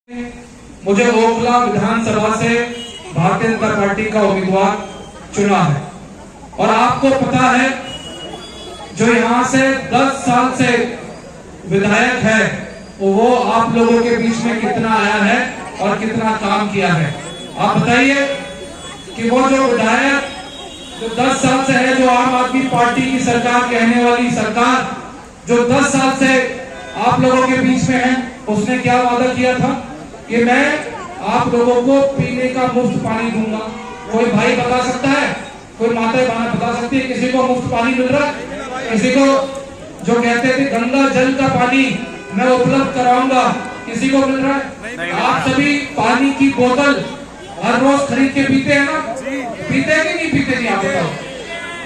मुझे ओखला विधानसभा से भारतीय जनता पार्टी का उम्मीदवार चुना है और आपको पता है जो यहाँ से 10 साल से विधायक है वो आप लोगों के बीच में कितना आया है और कितना काम किया है। आप बताइए कि वो जो विधायक जो 10 साल से है, जो आम आदमी पार्टी की सरकार कहने वाली सरकार जो 10 साल से आप लोगों के बीच में है, उसने क्या वादा किया था कि मैं आप लोगों को पीने का मुफ्त पानी दूंगा। कोई भाई बता सकता है, कोई माता बहन बता सकती है किसी को मुफ्त पानी मिल रहा है? किसी को जो कहते थे गंगा जल का पानी मैं उपलब्ध कराऊंगा, किसी को मिल रहा है? आप सभी पानी की बोतल हर रोज खरीद के पीते हैं ना? पीते हैं कि नहीं पीते? नहीं, आप बताओ।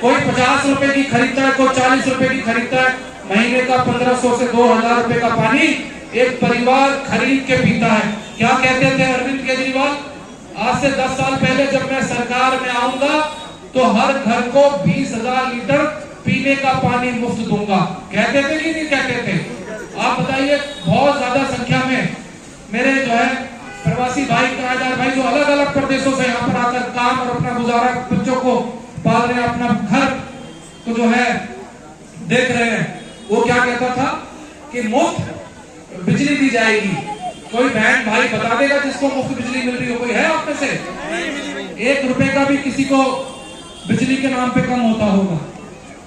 कोई 50 रुपए की खरीदता है, कोई 40 रुपए की खरीदता है। महीने का 1500 से 2000 रुपए का पानी एक परिवार खरीद के पीता है। क्या कहते थे अरविंद केजरीवाल? आज से 10 साल पहले जब मैं सरकार में आऊंगा तो हर घर को 20,000 लीटर पीने का पानी मुफ्त दूंगा। कहते थे कि नहीं कहते थे? आप बताइए। बहुत ज्यादा संख्या में मेरे जो है प्रवासी भाई, किराएदार भाई जो अलग अलग प्रदेशों से यहाँ पर आकर काम और अपना गुजारा, बच्चों को पाल रहे हैं, अपना घर को जो है देख रहे हैं, वो क्या कहता था कि मुफ्त बिजली दी जाएगी। कोई बहन भाई बता देगा जिसको मुफ्त बिजली मिल रही हो? कोई है आप में से? 1 रुपए का भी किसी को बिजली के नाम पे कम होता होगा?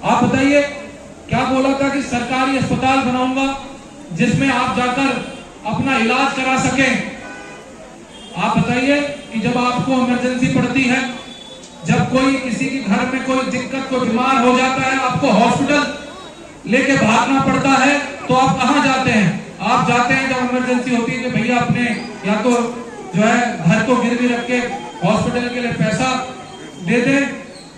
आप बताइए। क्या बोला था कि सरकारी अस्पताल बनाऊंगा जिसमें आप जाकर अपना इलाज करा सकें। आप बताइए कि जब आपको इमरजेंसी पड़ती है, जब कोई किसी के घर में कोई दिक्कत, कोई बीमार हो जाता है, आपको हॉस्पिटल लेके भागना पड़ता है, तो आप कहां जाते हैं? आप जाते हैं जब इमरजेंसी होती है कि भैया अपने या तो जो है घर को गिरवी रख के हॉस्पिटल के लिए पैसा दे दें,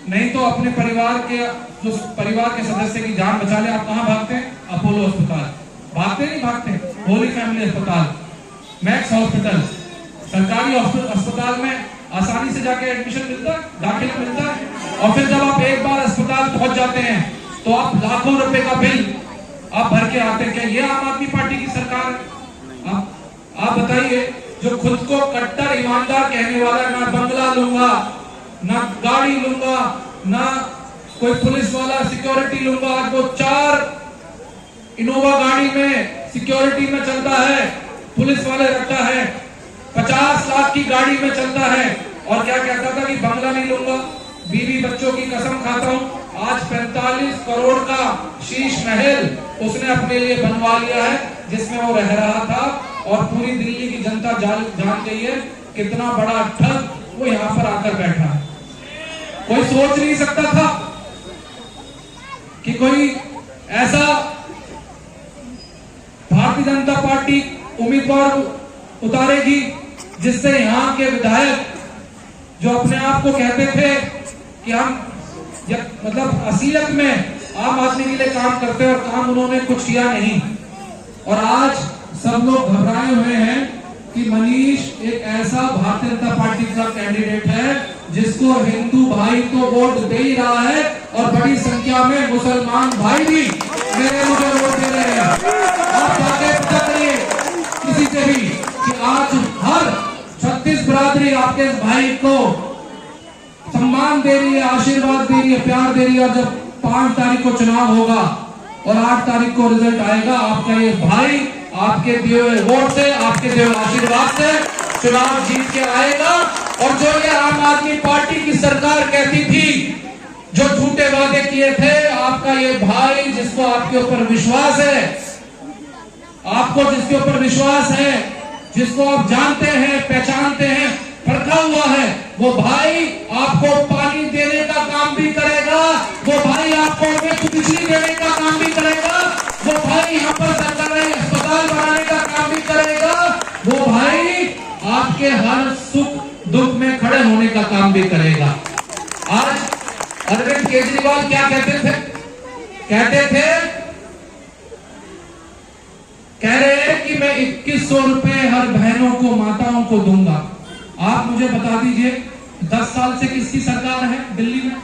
नहीं तो अपने परिवार के सदस्य की जान बचा ले। आप कहां भागते हैं? अपोलो अस्पताल भागते नहीं? भागते होली फैमिली अस्पताल, मैक्स हॉस्पिटल, सरकारी अस्पताल में आसानी से जाके एडमिशन मिलता है, दाखिला मिलता है। और फिर जब आप एक बार अस्पताल पहुंच जाते हैं तो आप लाखों रुपए का बिल आप भर के आते हैं। क्या ये आम आदमी पार्टी की सरकार है? आप बताइए। जो खुद को कट्टर ईमानदार कहने वाला, ना बंगला लूंगा, ना गाड़ी लूंगा, ना कोई पुलिस वाला सिक्योरिटी लूंगा, आज वो 4 इनोवा गाड़ी में सिक्योरिटी में चलता है, पुलिस वाले रखता है, 50 लाख की गाड़ी में चलता है। और क्या कहता था कि बंगला नहीं लूंगा, बीवी बच्चों की कसम खाता हूं। आज 45 करोड़ का शीश महल उसने अपने लिए बनवा लिया है जिसमें वो रह रहा था। और पूरी दिल्ली की जनता जान गई है कितना बड़ा ठग वो यहाँ पर आकर बैठा है। कोई सोच नहीं सकता था कि कोई ऐसा भारतीय जनता पार्टी उम्मीदवार उतारेगी जिससे यहाँ के विधायक जो अपने आप को कहते थे कि हम मतलब असलियत में आम आदमी के लिए काम करते हैं और काम उन्होंने कुछ किया नहीं। और आज सब लोग घबराए हुए हैं कि मनीष एक ऐसा भारतीय जनता पार्टी का कैंडिडेट है जिसको हिंदू भाई तो वोट दे ही रहा है और बड़ी संख्या में मुसलमान भाई भी मुझे वोट दे रहे हैं। आप जाके पता करिए किसी से भी कि आज हर 36 बिरादरी आपके भाई को सम्मान दे रही है, आशीर्वाद दे रही है, प्यार दे रही है। और जब 5 तारीख को चुनाव होगा और 8 तारीख को रिजल्ट आएगा, आपका ये भाई आपके दिए हुए वोट से, आपके दिए हुए आशीर्वाद से चुनाव जीत के आएगा। और जो ये आम आदमी पार्टी की सरकार कहती थी, जो झूठे वादे किए थे, आपका ये भाई जिसको आपके ऊपर विश्वास है, आपको जिसके ऊपर विश्वास है, जिसको आप जानते हैं, पहचानते हैं, परखा हुआ है, वो भाई आपको पानी देने का काम भी करेगा, वो भाई आपको बिजली देने का काम भी करेगा, वो भाई यहाँ पर सरकारी अस्पताल बनाने का काम भी करेगा, वो भाई आपके हर सुख दुख में खड़े होने का काम भी करेगा। आज अरविंद केजरीवाल क्या कहते थे? कह रहे हैं कि मैं 2100 रुपए हर बहनों को, माताओं को दूंगा। आप मुझे बता दीजिए 10 साल से किसकी सरकार है दिल्ली में?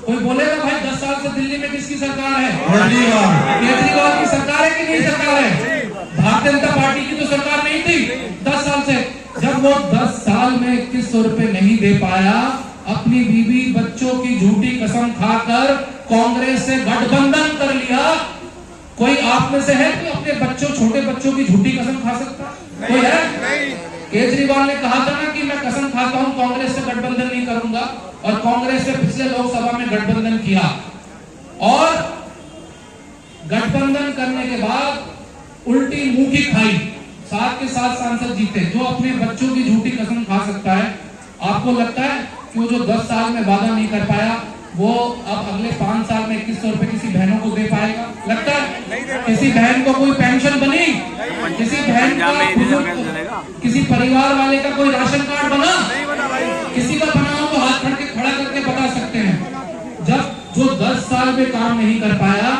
कोई बोलेगा भाई 10 साल से दिल्ली में किसकी सरकार है? केजरीवाल की सरकार है कि नहीं सरकार है? भारतीय जनता पार्टी की तो सरकार नहीं थी 10 साल से। जब वो 10 साल में 2100 रुपए नहीं दे पाया, अपनी बीवी बच्चों की झूठी कसम खाकर कांग्रेस से गठबंधन कर लिया। कोई आप में से है कि अपने बच्चों, छोटे बच्चों की झूठी कसम खा सकता? कोई है? केजरीवाल ने कहा था ना कि मैं कसम खाता हूं कांग्रेस से गठबंधन नहीं करूंगा, और कांग्रेस से पिछले लोकसभा में गठबंधन किया, और गठबंधन करने के बाद उल्टी मुंह की खाई, 7 के 7 सांसद जीते। जो अपने बच्चों की झूठी कसम खा सकता है, आपको लगता है कि वो जो 10 साल में वादा नहीं कर पाया, वो अब अगले 5 साल में 2100 रुपए किसी बहनों को दे पाएगा? लगता है किसी बहन को कोई पेंशन बनी, किसी बहन का, किसी परिवार वाले का कोई राशन कार्ड बना? किसी का बना हो तो हाथ खड़ा करके बता सकते हैं। जब जो 10 साल में काम नहीं कर पाया,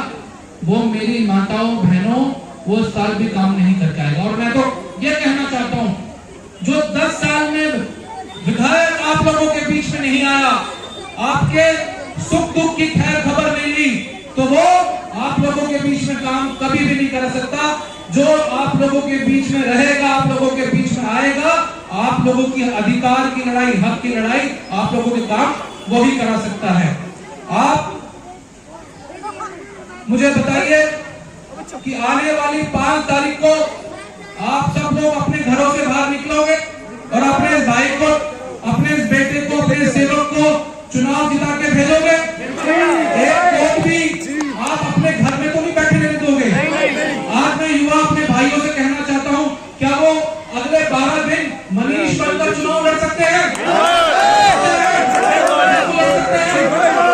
वो मेरी माताओं बहनों वो इस साल भी काम नहीं करके आएगा। और मैं तो ये कहना चाहता हूं, जो 10 साल में विधायक आप लोगों के बीच में नहीं आया, आपके सुख दुख की खैर खबर नहीं ली, तो वो आप लोगों के बीच में काम कभी भी नहीं कर सकता। जो आप लोगों के बीच में रहेगा, आप लोगों के बीच में आएगा, आप लोगों की अधिकार की लड़ाई, हक की लड़ाई, आप लोगों के काम वो ही करा सकता है। आप मुझे बताइए कि आने वाली 5 तारीख को आप सब लोग अपने घरों से बाहर निकलोगे और अपने इस भाई को, अपने इस बेटे को, अपने सेवक को चुनाव जिता के भेजोगे?